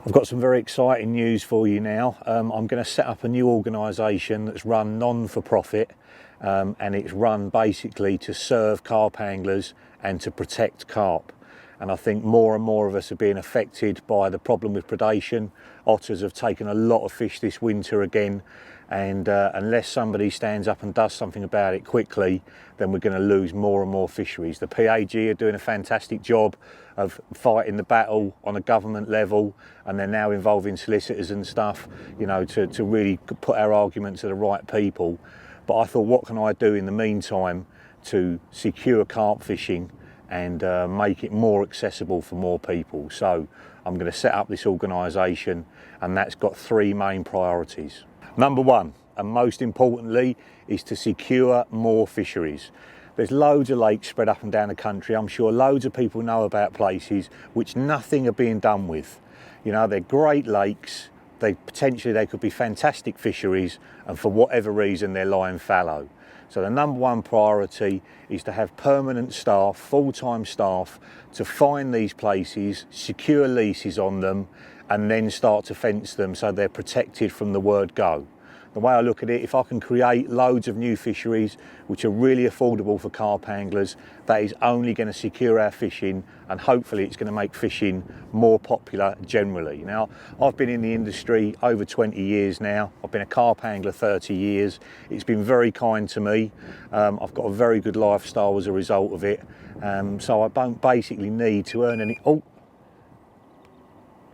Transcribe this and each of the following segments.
I've got some very exciting news for you now. I'm going to set up a new organisation that's run non-for-profit, and it's run basically to serve carp anglers and to protect carp. And I think more and more of us are being affected by the problem with predation. Otters have taken a lot of fish this winter again, and unless somebody stands up and does something about it quickly, then we're going to lose more and more fisheries. The PAG are doing a fantastic job of fighting the battle on a government level, and they're now involving solicitors and stuff, you know, to really put our argument to the right people. But I thought, what can I do in the meantime to secure carp fishing and make it more accessible for more people? So I'm going to set up this organisation, and that's got three main priorities. Number one, and most importantly, is to secure more fisheries. There's loads of lakes spread up and down the country. I'm sure loads of people know about places which nothing are being done with. You know, they're great lakes, they could be fantastic fisheries, and for whatever reason they're lying fallow. So the number one priority is to have permanent staff, full-time staff, to find these places, secure leases on them, and then start to fence them so they're protected from the word go. The way I look at it, if I can create loads of new fisheries which are really affordable for carp anglers, that is only going to secure our fishing, and hopefully it's going to make fishing more popular generally. Now, I've been in the industry over 20 years now. I've been a carp angler 30 years. It's been very kind to me. I've got a very good lifestyle as a result of it. So I don't basically need to earn any... Oh,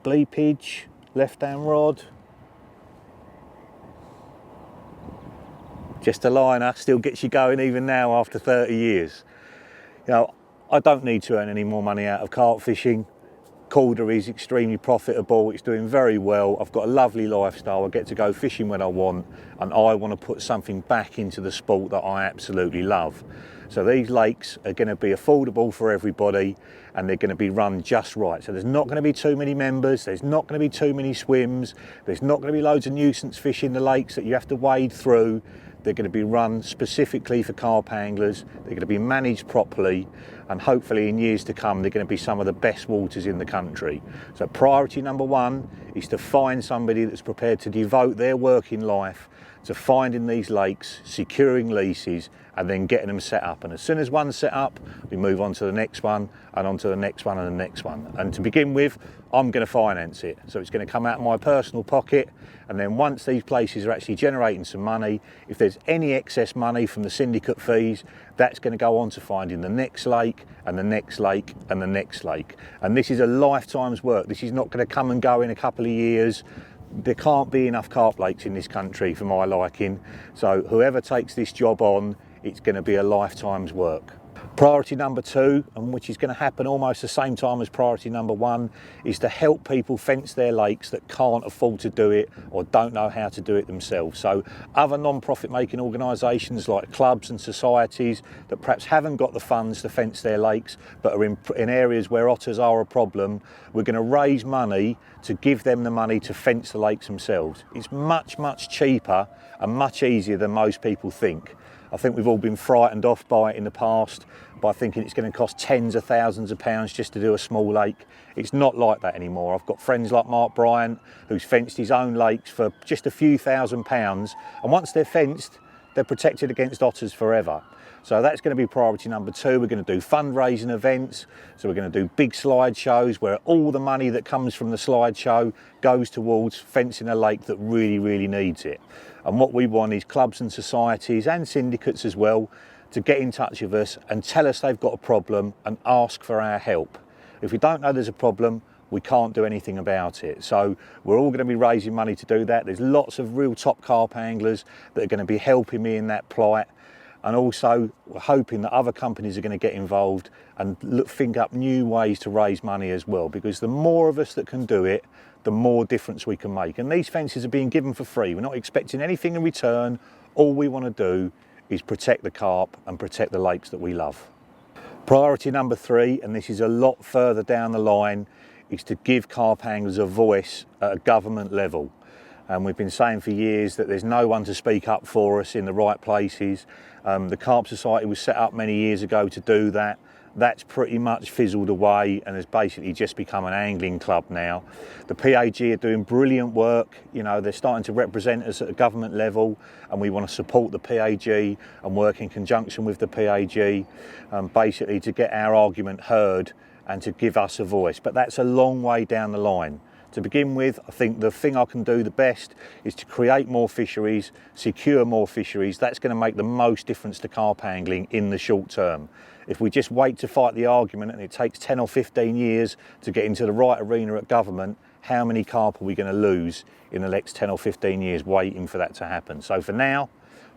bleepage, left-hand rod. Just a liner, still gets you going even now after 30 years. You know, I don't need to earn any more money out of carp fishing. Korda is extremely profitable, it's doing very well. I've got a lovely lifestyle, I get to go fishing when I want, and I want to put something back into the sport that I absolutely love. So these lakes are going to be affordable for everybody, and they're going to be run just right. So there's not going to be too many members, there's not going to be too many swims, there's not going to be loads of nuisance fish in the lakes that you have to wade through. They're going to be run specifically for carp anglers, they're going to be managed properly, and hopefully in years to come they're going to be some of the best waters in the country. So priority number one is to find somebody that's prepared to devote their working life to finding these lakes, securing leases, and then getting them set up. And as soon as one's set up, we move on to the next one, and on to the next one, and the next one. And to begin with, I'm going to finance it. So it's going to come out of my personal pocket, and then once these places are actually generating some money, if there's any excess money from the syndicate fees, that's going to go on to finding the next lake, and the next lake, and the next lake. And this is a lifetime's work. This is not going to come and go in a couple of years. There can't be enough carp lakes in this country for my liking. So whoever takes this job on, it's going to be a lifetime's work. Priority number two, and which is going to happen almost the same time as priority number one, is to help people fence their lakes that can't afford to do it or don't know how to do it themselves. So other non-profit making organisations like clubs and societies that perhaps haven't got the funds to fence their lakes but are in areas where otters are a problem, we're going to raise money to give them the money to fence the lakes themselves. It's much, much cheaper and much easier than most people think. I think we've all been frightened off by it in the past by thinking it's going to cost tens of thousands of pounds just to do a small lake. It's not like that anymore. I've got friends like Mark Bryant who's fenced his own lakes for just a few £1,000s, and once they're fenced, they're protected against otters forever. So that's going to be priority number two. We're going to do fundraising events. So we're going to do big slideshows where all the money that comes from the slideshow goes towards fencing a lake that really, really needs it. And what we want is clubs and societies and syndicates as well to get in touch with us and tell us they've got a problem and ask for our help. If we don't know there's a problem, we can't do anything about it. So we're all going to be raising money to do that. There's lots of real top carp anglers that are going to be helping me in that plight. And also we're hoping that other companies are going to get involved and think up new ways to raise money as well, because the more of us that can do it, the more difference we can make. And these fences are being given for free. We're not expecting anything in return. All we want to do is protect the carp and protect the lakes that we love. Priority number three, and this is a lot further down the line, is to give carp anglers a voice at a government level. And we've been saying for years that there's no one to speak up for us in the right places. The Carp Society was set up many years ago to do that. That's pretty much fizzled away and has basically just become an angling club now. The PAG are doing brilliant work. You know, they're starting to represent us at a government level, and we want to support the PAG and work in conjunction with the PAG, basically to get our argument heard and to give us a voice. But that's a long way down the line. To begin with, I think the thing I can do the best is to create more fisheries, secure more fisheries. That's going to make the most difference to carp angling in the short term. If we just wait to fight the argument and it takes 10 or 15 years to get into the right arena at government, how many carp are we going to lose in the next 10 or 15 years waiting for that to happen? So for now,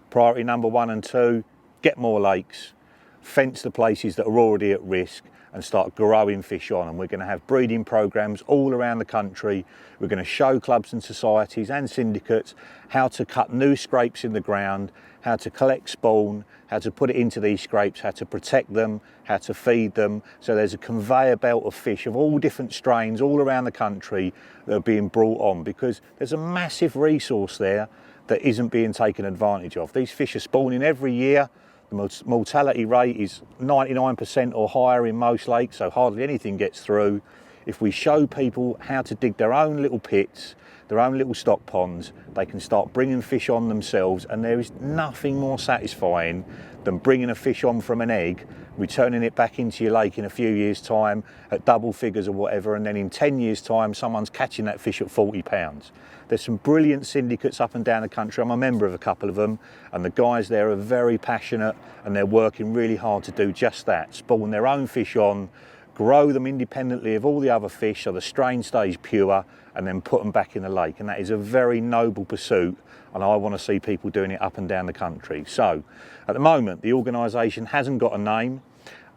priority number 1 and 2, get more lakes, fence the places that are already at risk, and start growing fish on. And we're going to have breeding programs all around the country. We're going to show clubs and societies and syndicates how to cut new scrapes in the ground, how to collect spawn, how to put it into these scrapes, how to protect them, how to feed them. So there's a conveyor belt of fish of all different strains all around the country that are being brought on, because there's a massive resource there that isn't being taken advantage of. These fish are spawning every year. The mortality rate is 99% or higher in most lakes, so hardly anything gets through. If we show people how to dig their own little pits, their own little stock ponds, they can start bringing fish on themselves, and there is nothing more satisfying than bringing a fish on from an egg, returning it back into your lake in a few years' time at double figures or whatever, and then in 10 years' time someone's catching that fish at 40 pounds. There's some brilliant syndicates up and down the country. I'm a member of a couple of them, and the guys there are very passionate and they're working really hard to do just that, spawn their own fish on, grow them independently of all the other fish so the strain stays pure, and then put them back in the lake. And that is a very noble pursuit, and I want to see people doing it up and down the country. So at the moment the organisation hasn't got a name.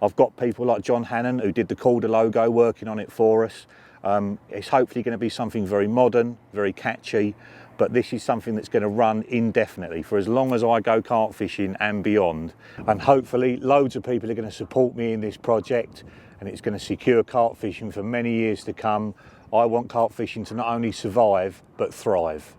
I've got people like John Hannon, who did the Korda logo, working on it for us. It's hopefully going to be something very modern, very catchy, but this is something that's going to run indefinitely for as long as I go carp fishing and beyond. And hopefully loads of people are going to support me in this project, and it's going to secure carp fishing for many years to come. I want carp fishing to not only survive but thrive.